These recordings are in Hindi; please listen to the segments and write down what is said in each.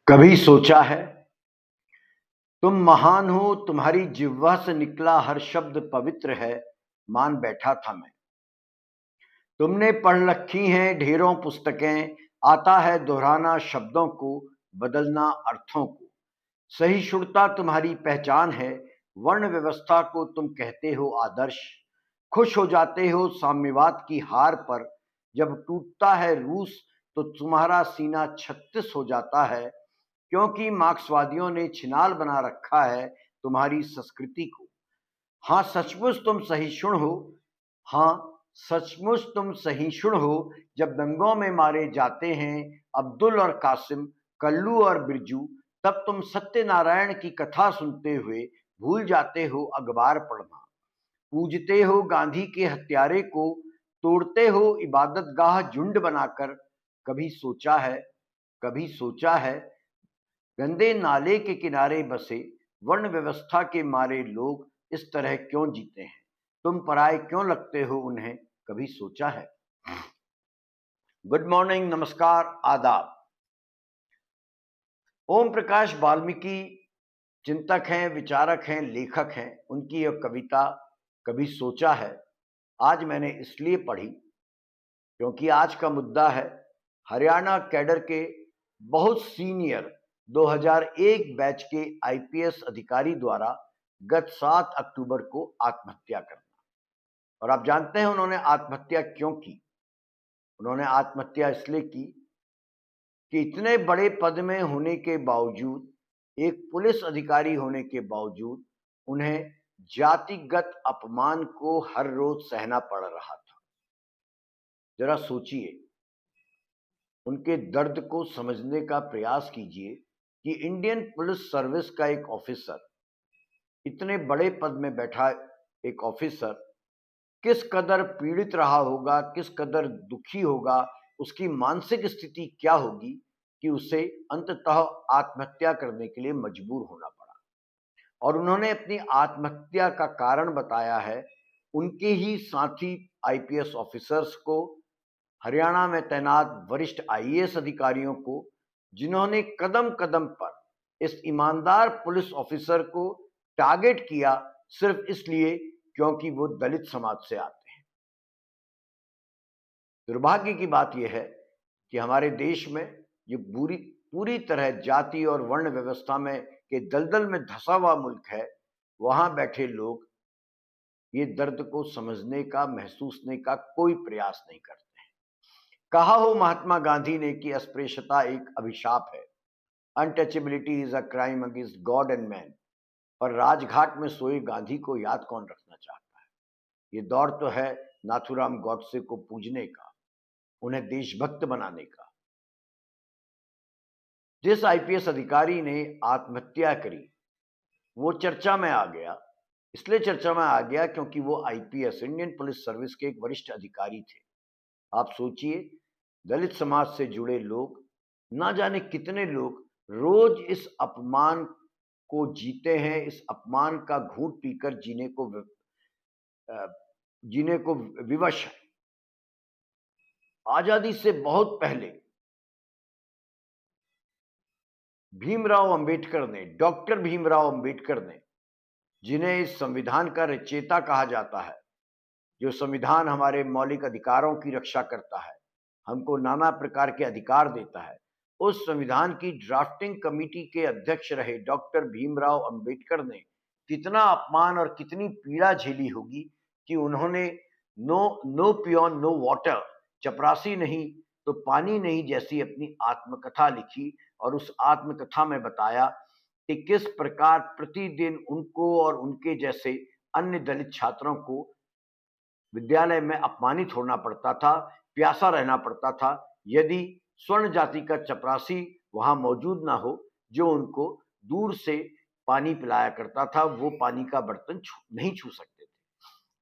कभी सोचा है तुम महान हो, तुम्हारी जिह्वा से निकला हर शब्द पवित्र है, मान बैठा था मैं। तुमने पढ़ रखी हैं ढेरों पुस्तकें, आता है दोहराना शब्दों को, बदलना अर्थों को। सहिष्णुता तुम्हारी पहचान है, वर्ण व्यवस्था को तुम कहते हो आदर्श। खुश हो जाते हो साम्यवाद की हार पर, जब टूटता है रूस तो तुम्हारा सीना 36 हो जाता है, क्योंकि मार्क्सवादियों ने छिनाल बना रखा है तुम्हारी संस्कृति को। हाँ सचमुच तुम सहिष्णु हो, हाँ सचमुच तुम सहिष्णु हो। जब दंगों में मारे जाते हैं अब्दुल और कासिम, कल्लू और बिरजू, तब तुम सत्यनारायण की कथा सुनते हुए भूल जाते हो अखबार पढ़ना। पूजते हो गांधी के हत्यारे को, तोड़ते हो इबादत गाह झुंड बनाकर। कभी सोचा है, कभी सोचा है गंदे नाले के किनारे बसे वर्ण व्यवस्था के मारे लोग इस तरह क्यों जीते हैं? तुम पराये क्यों लगते हो उन्हें? कभी सोचा है? गुड मॉर्निंग, नमस्कार, आदाब। ओम प्रकाश वाल्मीकि चिंतक हैं, विचारक हैं, लेखक हैं। उनकी यह कविता कभी सोचा है आज मैंने इसलिए पढ़ी क्योंकि आज का मुद्दा है हरियाणा कैडर के बहुत सीनियर 2001 बैच के आईपीएस अधिकारी द्वारा गत 7 अक्टूबर को आत्महत्या करना। और आप जानते हैं उन्होंने आत्महत्या क्यों की? उन्होंने आत्महत्या इसलिए की कि इतने बड़े पद में होने के बावजूद, एक पुलिस अधिकारी होने के बावजूद, उन्हें जातिगत अपमान को हर रोज सहना पड़ रहा था। जरा सोचिए, उनके दर्द को समझने का प्रयास कीजिए कि इंडियन पुलिस सर्विस का एक ऑफिसर, इतने बड़े पद में बैठा एक ऑफिसर, किस कदर पीड़ित रहा होगा, किस कदर दुखी होगा, उसकी मानसिक स्थिति क्या होगी कि उसे अंततः आत्महत्या करने के लिए मजबूर होना पड़ा। और उन्होंने अपनी आत्महत्या का कारण बताया है उनके ही साथी आईपीएस ऑफिसर्स को, हरियाणा में तैनात वरिष्ठ आईएएस अधिकारियों को, जिन्होंने कदम कदम पर इस ईमानदार पुलिस ऑफिसर को टारगेट किया सिर्फ इसलिए क्योंकि वो दलित समाज से आते हैं। दुर्भाग्य की बात यह है कि हमारे देश में ये पूरी तरह जाति और वर्ण व्यवस्था में के दलदल में धंसा हुआ मुल्क है। वहां बैठे लोग ये दर्द को समझने का, महसूसने का कोई प्रयास नहीं करते। कहा हो महात्मा गांधी ने कि अस्पृश्यता एक अभिशाप है, untouchability is a crime against God and man. पर राजघाट में सोए गांधी को याद कौन रखना चाहता है? ये दौर तो है नाथूराम गॉडसे को पूजने का, उन्हें देशभक्त बनाने का। जिस आईपीएस अधिकारी ने आत्महत्या करी वो चर्चा में आ गया, इसलिए चर्चा में आ गया क्योंकि वो आईपीएस, इंडियन पुलिस सर्विस के एक वरिष्ठ अधिकारी थे। आप सोचिए, दलित समाज से जुड़े लोग, ना जाने कितने लोग रोज इस अपमान को जीते हैं, इस अपमान का घूंट पीकर जीने को विवश है। आजादी से बहुत पहले भीमराव अंबेडकर ने, डॉक्टर भीमराव अंबेडकर ने, जिन्हें इस संविधान का रचयिता कहा जाता है, जो संविधान हमारे मौलिक अधिकारों की रक्षा करता है, हमको नाना प्रकार के अधिकार देता है, उस संविधान की ड्राफ्टिंग कमेटी के अध्यक्ष रहे डॉक्टर भीमराव अंबेडकर ने कितना अपमान और कितनी पीड़ा झेली होगी कि उन्होंने नो पियोन नो वाटर, चपरासी नहीं तो पानी नहीं जैसी अपनी आत्मकथा लिखी। और उस आत्मकथा में बताया कि किस प्रकार प्रतिदिन उनको और उनके जैसे अन्य दलित छात्रों को विद्यालय में अपमानित होना पड़ता था, प्यासा रहना पड़ता था, यदि स्वर्ण जाति का चपरासी वहां मौजूद ना हो जो उनको दूर से पानी पिलाया करता था, वो पानी का बर्तन नहीं छू सकते थे।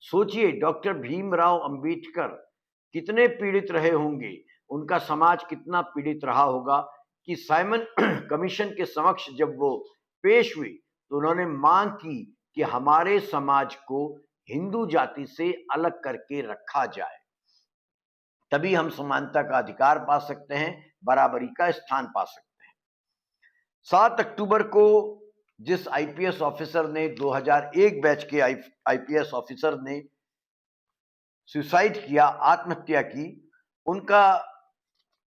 सोचिए, डॉक्टर भीमराव अंबेडकर कितने पीड़ित रहे होंगे, उनका समाज कितना पीड़ित रहा होगा कि साइमन कमीशन के समक्ष जब वो पेश हुई तो उन्होंने मांग की कि हमारे समाज को हिंदू जाति से अलग करके रखा जाए, तभी हम समानता का अधिकार पा सकते हैं, बराबरी का स्थान पा सकते हैं। 7 अक्टूबर को जिस आईपीएस ऑफिसर ने 2001 बैच के आईपीएस ऑफिसर ने सुसाइड किया, आत्महत्या की, उनका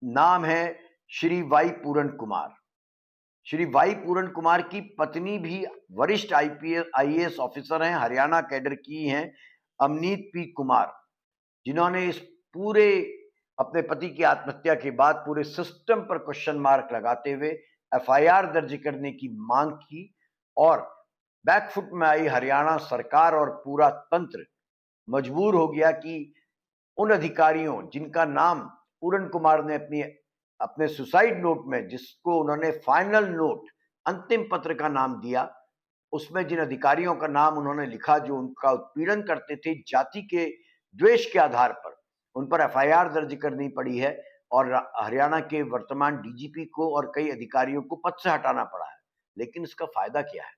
नाम है श्री वाई पूरन कुमार। श्री वाई पूरन कुमार की पत्नी भी वरिष्ठ आईएएस ऑफिसर हैं, हरियाणा कैडर की हैं, अमनीत पी कुमार, जिन्होंने इस पूरे अपने पति की आत्महत्या के बाद पूरे सिस्टम पर क्वेश्चन मार्क लगाते हुए एफआईआर दर्ज करने की मांग की। और बैकफुट में आई हरियाणा सरकार और पूरा तंत्र मजबूर हो गया कि उन अधिकारियों जिनका नाम पूरन कुमार ने अपने सुसाइड नोट में, जिसको उन्होंने फाइनल नोट अंतिम पत्र का नाम दिया, उसमें जिन अधिकारियों का नाम उन्होंने लिखा जो उनका उत्पीड़न करते थे जाति के द्वेष के आधार पर, उन पर एफआईआर दर्ज करनी पड़ी है और हरियाणा के वर्तमान डीजीपी को और कई अधिकारियों को पद से हटाना पड़ा है। लेकिन इसका फायदा क्या है?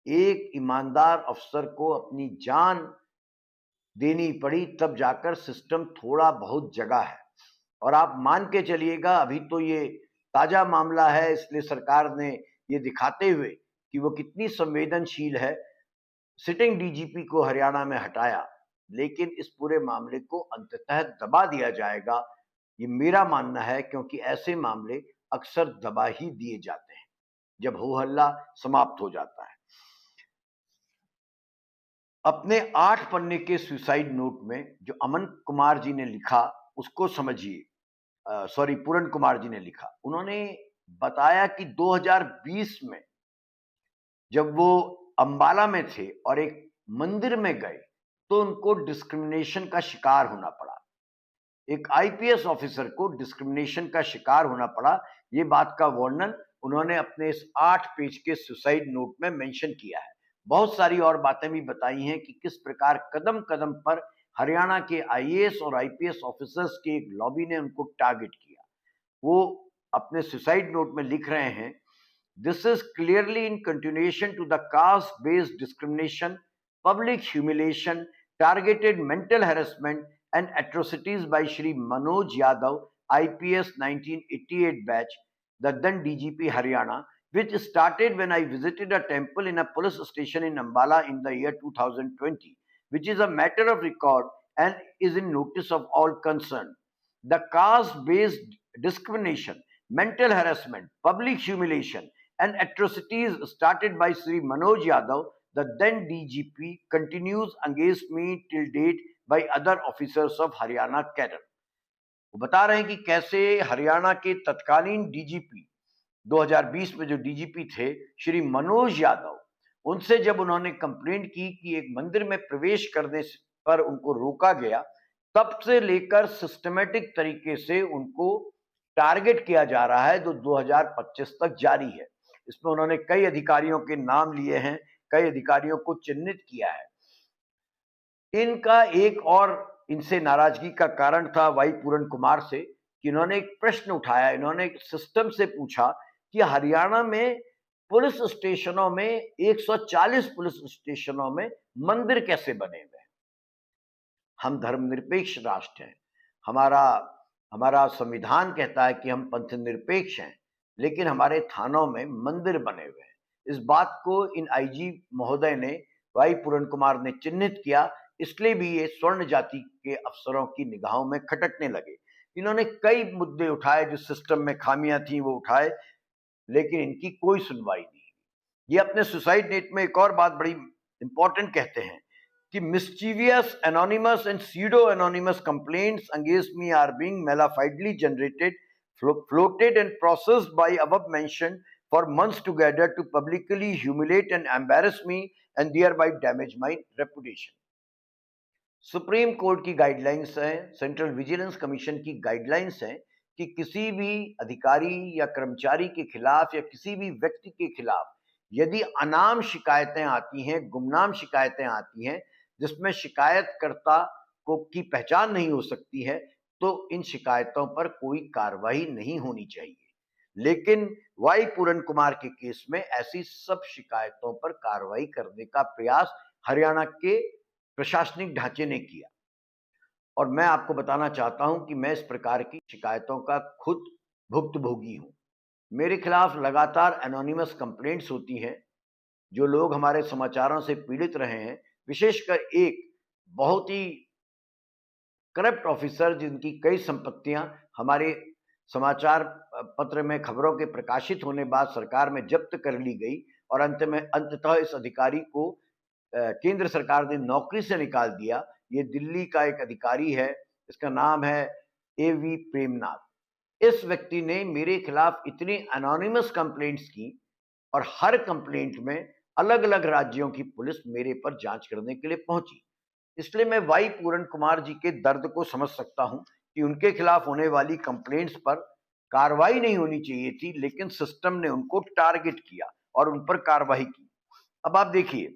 एक ईमानदार अफसर को अपनी जान देनी पड़ी, तब जाकर सिस्टम थोड़ा बहुत जगा है। और आप मान के चलिएगा, अभी तो ये ताजा मामला है, इसलिए सरकार ने ये दिखाते हुए कि वो कितनी संवेदनशील है, सिटिंग डीजीपी को हरियाणा में हटाया, लेकिन इस पूरे मामले को अंततः दबा दिया जाएगा, ये मेरा मानना है, क्योंकि ऐसे मामले अक्सर दबा ही दिए जाते हैं जब हो हल्ला समाप्त हो जाता है। अपने 8 पन्ने के सुसाइड नोट में जो अमन कुमार जी ने लिखा उसको समझिए, पूरन कुमार जी ने लिखा। उन्होंने बताया कि 2020 में जब वो अंबाला में थे और एक मंदिर में गए तो उनको डिस्क्रिमिनेशन का शिकार होना पड़ा। एक आईपीएस ऑफिसर को डिस्क्रिमिनेशन का शिकार होना पड़ा। ये बात का वर्णन उन्होंने अपने इस 8 पेज के सुसाइड नोट में मेंशन किया है। बहुत सारी और बातें भी बताई हैं कि किस प्रकार कदम कदम पर हरियाणा के आईएएस और आईपीएस ऑफिसर्स के एक लॉबी ने उनको टारगेट किया। वो अपने सुसाइड नोट में लिख रहे हैं, this is clearly in continuation to the caste based discrimination, public humiliation, targeted mental harassment and atrocities by Shri Manoj Yadav, IPS 1988 batch, the then DGP Haryana, which started when I visited a temple in a police station in Ambala in the year 2020, which is a matter of record and is in notice of all concerned. The caste-based discrimination, mental harassment, public humiliation, and atrocities started by Sri Manoj Yadav, the then DGP, continues against me till date by other officers of Haryana cadre. वो बता रहे हैं कि कैसे हरियाणा के तत्कालीन डीजीपी 2020 में जो डीजीपी थे श्री मनोज यादव, उनसे जब उन्होंने कंप्लेंट की कि एक मंदिर में प्रवेश करने पर उनको रोका गया, तब से लेकर सिस्टमेटिक तरीके से उनको टारगेट किया जा रहा है, जो 2025 तक जारी है। इसमें उन्होंने कई अधिकारियों के नाम लिए हैं, कई अधिकारियों को चिन्हित किया है। इनका एक और इनसे नाराजगी का कारण था वाई पूरन कुमार से कि इन्होंने एक प्रश्न उठाया। इन्होंने सिस्टम से पूछा कि हरियाणा में पुलिस स्टेशनों में 140 पुलिस स्टेशनों में मंदिर कैसे बने हुए हैं? हम धर्मनिरपेक्ष राष्ट्र हैं, हमारा संविधान कहता है कि हम पंथ निरपेक्ष हैं, लेकिन हमारे थानों में मंदिर बने हुए हैं। इस बात को इन आईजी महोदय ने, वाई पूरन कुमार ने चिन्हित किया, इसलिए भी ये स्वर्ण जाति के अफसरों की निगाहों में खटकने लगे। इन्होंने कई मुद्दे उठाए, जो सिस्टम में खामियां थी वो उठाए, लेकिन इनकी कोई सुनवाई नहीं। ये अपने सुसाइड नोट में एक और बात बड़ी इंपॉर्टेंट कहते हैं कि mischievous, anonymous and pseudo-anonymous complaints against me are being malafidely generated, floated and processed by above mentioned for months together to publicly humiliate and embarrass me and thereby damage my reputation. Supreme court की गाइडलाइंस है, सेंट्रल विजिलेंस कमीशन की गाइडलाइंस है कि किसी भी अधिकारी या कर्मचारी के खिलाफ या किसी भी व्यक्ति के खिलाफ यदि अनाम शिकायतें आती हैं, गुमनाम शिकायतें आती हैं, जिसमें शिकायतकर्ता को की पहचान नहीं हो सकती है, तो इन शिकायतों पर कोई कार्रवाई नहीं होनी चाहिए। लेकिन वाई पूरन कुमार के केस में ऐसी सब शिकायतों पर कार्रवाई करने का प्रयास हरियाणा के प्रशासनिक ढांचे ने किया। और मैं आपको बताना चाहता हूं कि मैं इस प्रकार की शिकायतों का खुद भुक्तभोगी हूं। मेरे खिलाफ लगातार एनोनिमस कंप्लेंट्स होती हैं। जो लोग हमारे समाचारों से पीड़ित रहे हैं, विशेषकर एक बहुत ही करप्ट ऑफिसर जिनकी कई संपत्तियां हमारे समाचार पत्र में खबरों के प्रकाशित होने बाद सरकार में जब्त कर ली गई और अंततः इस अधिकारी को केंद्र सरकार ने नौकरी से निकाल दिया। ये दिल्ली का एक अधिकारी है, इसका नाम है एवी प्रेमनाथ। इस व्यक्ति ने मेरे खिलाफ इतनी एनोनिमस कंप्लेंट्स की और हर कंप्लेंट में अलग अलग राज्यों की पुलिस मेरे पर जांच करने के लिए पहुंची। इसलिए मैं वाई पूरन कुमार जी के दर्द को समझ सकता हूं कि उनके खिलाफ होने वाली कंप्लेंट्स पर कार्रवाई नहीं होनी चाहिए थी, लेकिन सिस्टम ने उनको टारगेट किया और उन पर कार्रवाई की। अब आप देखिए,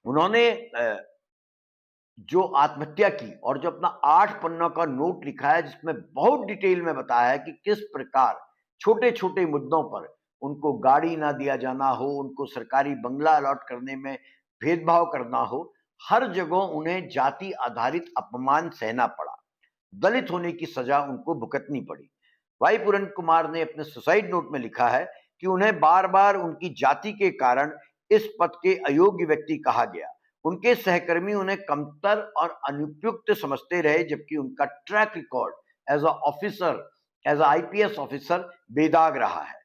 उन्होंने जो आत्महत्या की और जो अपना 8 पन्नों का नोट लिखा है जिसमें बहुत डिटेल में बताया है कि किस प्रकार छोटे छोटे मुद्दों पर उनको गाड़ी ना दिया जाना हो, उनको सरकारी बंगला अलॉट करने में भेदभाव करना हो, हर जगह उन्हें जाति आधारित अपमान सहना पड़ा, दलित होने की सजा उनको भुगतनी पड़ी। वाई पूरन कुमार ने अपने सुसाइड नोट में लिखा है कि उन्हें बार बार उनकी जाति के कारण इस पद के अयोग्य व्यक्ति कहा गया। उनके सहकर्मी उन्हें कमतर और अनुपयुक्त समझते रहे, जबकि उनका track record as a officer, as a IPS officer बेदाग रहा है।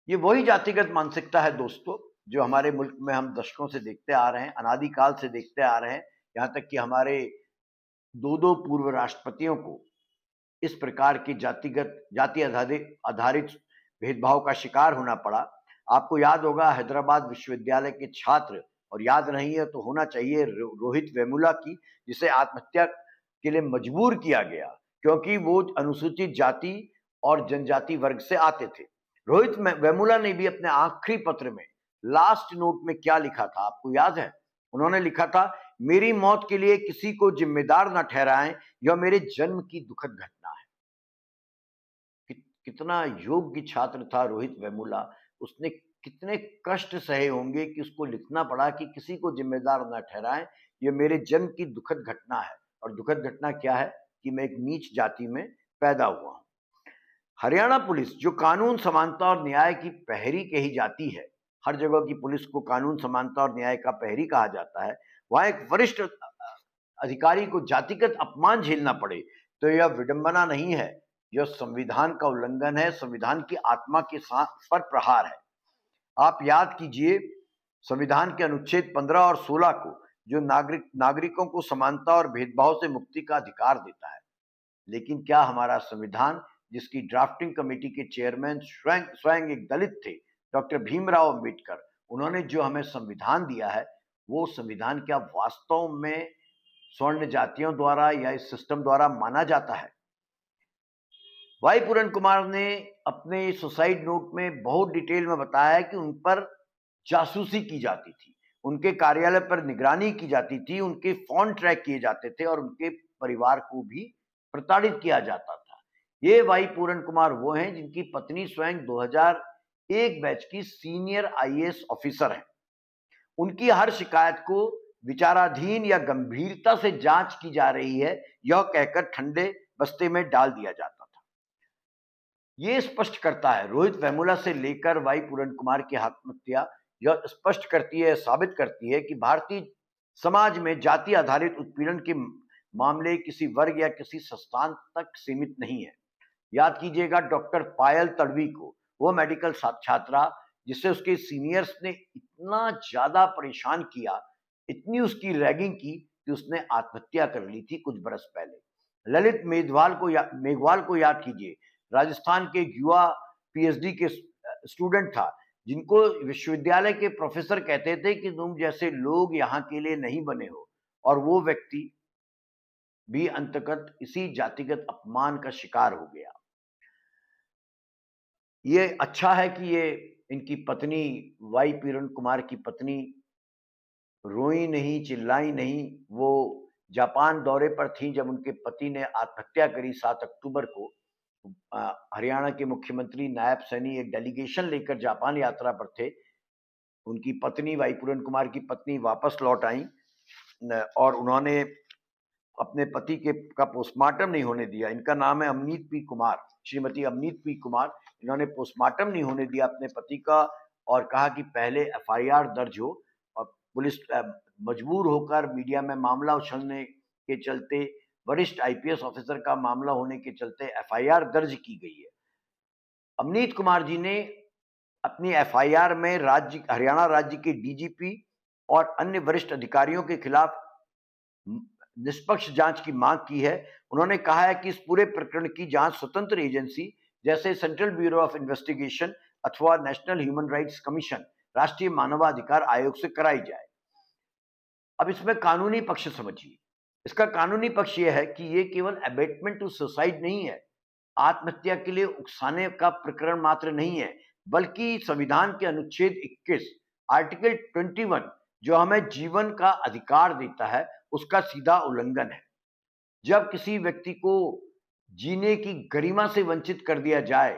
ये वही जातिगत मानसिकता है दोस्तों, जो हमारे मुल्क में हम दशकों से देखते आ रहे हैं, अनादिकाल से देखते आ रहे हैं। यहां तक कि हमारे दो पूर्व राष्ट्रपतियों को इस प्रकार की जाति आधारित भेदभाव का शिकार होना पड़ा। आपको याद होगा हैदराबाद विश्वविद्यालय के छात्र, और याद नहीं है तो होना चाहिए, रोहित वेमुला की, जिसे आत्महत्या के लिए मजबूर किया गया क्योंकि वो अनुसूचित जाति और जनजाति वर्ग से आते थे। रोहित वेमुला ने भी अपने आखिरी पत्र में, लास्ट नोट में क्या लिखा था आपको याद है? उन्होंने लिखा था, मेरी मौत के लिए किसी को जिम्मेदार न ठहराएं, यह मेरे जन्म की दुखद घटना है। कितना योग्य छात्र था रोहित वेमुला, उसने कितने कष्ट सहे होंगे कि उसको लिखना पड़ा कि किसी को जिम्मेदार न ठहराएं, यह मेरे जन्म की दुखद घटना है। और दुखद घटना क्या है कि मैं एक नीच जाति में पैदा हुआ हूं। हरियाणा पुलिस, जो कानून समानता और न्याय की प्रहरी कही जाती है, हर जगह की पुलिस को कानून समानता और न्याय का प्रहरी कहा जाता है, वहां एक वरिष्ठ अधिकारी को जातिगत अपमान झेलना पड़े तो यह विडंबना नहीं है, यह संविधान का उल्लंघन है, संविधान की आत्मा के साथ पर प्रहार है। आप याद कीजिए, संविधान के अनुच्छेद 15 और 16 को, जो नागरिकों को समानता और भेदभाव से मुक्ति का अधिकार देता है। लेकिन क्या हमारा संविधान, जिसकी ड्राफ्टिंग कमेटी के चेयरमैन स्वयं एक दलित थे, डॉक्टर भीमराव अंबेडकर, उन्होंने जो हमें संविधान दिया है, वो संविधान क्या वास्तव में स्वर्ण जातियों द्वारा या इस सिस्टम द्वारा माना जाता है? वाई पूरन कुमार ने अपने सुसाइड नोट में बहुत डिटेल में बताया कि उन पर जासूसी की जाती थी, उनके कार्यालय पर निगरानी की जाती थी, उनके फोन ट्रैक किए जाते थे और उनके परिवार को भी प्रताड़ित किया जाता था। ये वाई पूरन कुमार वो हैं जिनकी पत्नी स्वयं 2001 बैच की सीनियर आईएएस ऑफिसर हैं। उनकी हर शिकायत को विचाराधीन या गंभीरता से जांच की जा रही है, यह कहकर ठंडे बस्ते में डाल दिया जाता था। यह स्पष्ट करता है, रोहित वेमुला से लेकर वाई पूरन कुमार की आत्महत्या यह स्पष्ट करती है, साबित करती है कि भारतीय समाज में जाति आधारित उत्पीड़न के मामले किसी वर्ग या किसी संस्थान तक सीमित नहीं है। याद कीजिएगा डॉक्टर पायल तड़वी को, वो मेडिकल छात्रा जिससे उसके सीनियर्स ने इतना ज्यादा परेशान किया, इतनी उसकी रैगिंग की कि उसने आत्महत्या कर ली थी कुछ बरस पहले। ललित मेघवाल को याद कीजिए, राजस्थान के युवा पीएचडी के स्टूडेंट था, जिनको विश्वविद्यालय के प्रोफेसर कहते थे कि तुम जैसे लोग यहाँ के लिए नहीं बने हो, और वो व्यक्ति भी अंततः इसी जातिगत अपमान का शिकार हो गया। ये अच्छा है कि ये इनकी पत्नी, वाई पूरन कुमार की पत्नी रोई नहीं, चिल्लाई नहीं। वो जापान दौरे पर थी जब उनके पति ने आत्महत्या करी 7 अक्टूबर को। हरियाणा के मुख्यमंत्री नायब सैनी एक डेलीगेशन लेकर जापान यात्रा पर थे। उनकी पत्नी, वाई पूरन कुमार की पत्नी वापस लौट आई और उन्होंने अपने पति के का पोस्टमार्टम नहीं होने दिया। इनका नाम है अमनीत पी कुमार, श्रीमती अमनीत पी कुमार। इन्होंने पोस्टमार्टम नहीं होने दिया अपने पति का और कहा कि पहले एफआईआर दर्ज हो, और पुलिस मजबूर होकर मीडिया में मामला उछलने के चलते, वरिष्ठ आईपीएस ऑफिसर का मामला होने के चलते एफआईआर दर्ज की गई है। अमनीत कुमार जी ने अपनी एफआईआर में हरियाणा राज्य के डीजीपी और अन्य वरिष्ठ अधिकारियों के खिलाफ निष्पक्ष जांच की मांग की है। उन्होंने कहा है कि इस पूरे प्रकरण की जांच स्वतंत्र एजेंसी जैसे सेंट्रल ब्यूरो ऑफ इन्वेस्टिगेशन अथवा नेशनल ह्यूमन राइट्स कमीशन, राष्ट्रीय मानवाधिकार आयोग से कराई जाए। अब इसमें कानूनी पक्ष समझिए। इसका कानूनी पक्ष यह है कि यह केवल अबेटमेंट टू सुसाइड नहीं है, आत्महत्या के लिए उकसाने का प्रकरण मात्र नहीं है, बल्कि संविधान के अनुच्छेद 21 आर्टिकल 21 जो हमें जीवन का अधिकार देता है, उसका सीधा उल्लंघन है। जब किसी व्यक्ति को जीने की गरिमा से वंचित कर दिया जाए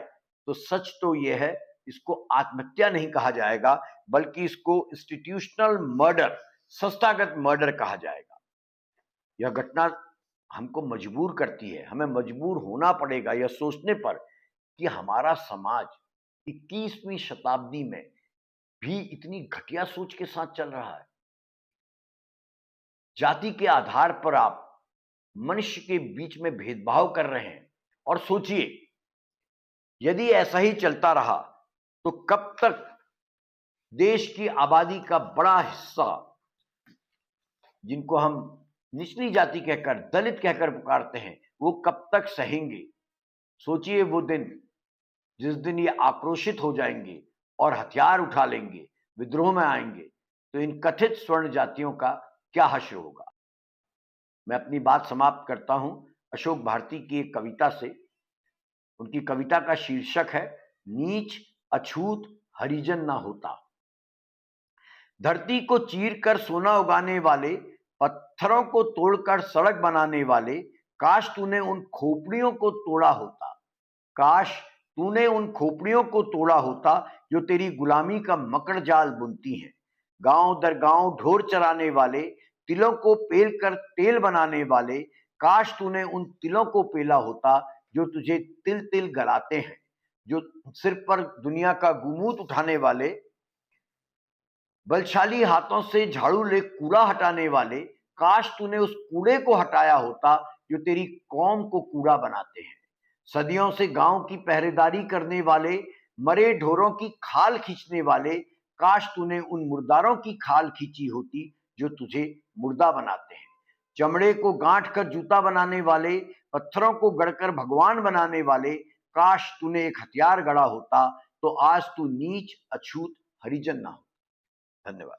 तो सच तो यह है, इसको आत्महत्या नहीं कहा जाएगा, बल्कि इसको इंस्टीट्यूशनल मर्डर, संस्थागत मर्डर कहा जाएगा। यह घटना हमको मजबूर करती है, हमें मजबूर होना पड़ेगा यह सोचने पर कि हमारा समाज 21वीं शताब्दी में भी इतनी घटिया सोच के साथ चल रहा है। जाति के आधार पर आप मनुष्य के बीच में भेदभाव कर रहे हैं। और सोचिए, यदि ऐसा ही चलता रहा तो कब तक देश की आबादी का बड़ा हिस्सा, जिनको हम निचली जाति कहकर, दलित कहकर पुकारते हैं, वो कब तक सहेंगे। सोचिए वो दिन जिस दिन ये आक्रोशित हो जाएंगे और हथियार उठा लेंगे, विद्रोह में आएंगे, तो इन कथित स्वर्ण जातियों का क्या हश्र होगा। मैं अपनी बात समाप्त करता हूं अशोक भारती की एक कविता से। उनकी कविता का शीर्षक है नीच अछूत हरिजन ना होता। धरती को चीर कर सोना उगाने वाले, पत्थरों को तोड़कर सड़क बनाने वाले, काश तूने उन खोपड़ियों को तोड़ा होता, काश तूने उन खोपड़ियों को तोड़ा होता जो तेरी गुलामी का मकड़ जाल बुनती हैं। गांव दर गांव ढोर चराने वाले, तिलों को पेल कर तेल बनाने वाले, काश तूने उन तिलों को पेला होता जो तुझे तिल तिल गलाते हैं। जो सिर पर दुनिया का गुमूत उठाने वाले, बलशाली हाथों से झाड़ू ले कूड़ा हटाने वाले, काश तूने उस कूड़े को हटाया होता जो तेरी कौम को कूड़ा बनाते हैं। सदियों से गांव की पहरेदारी करने वाले, मरे ढोरों की खाल खींचने वाले, काश तूने उन मुर्दारों की खाल खींची होती जो तुझे मुर्दा बनाते हैं। चमड़े को गांठ कर जूता बनाने वाले, पत्थरों को गढ़कर भगवान बनाने वाले, काश तूने एक हथियार गढ़ा होता तो आज तू नीच अछूत हरिजन ना हो। धन्यवाद।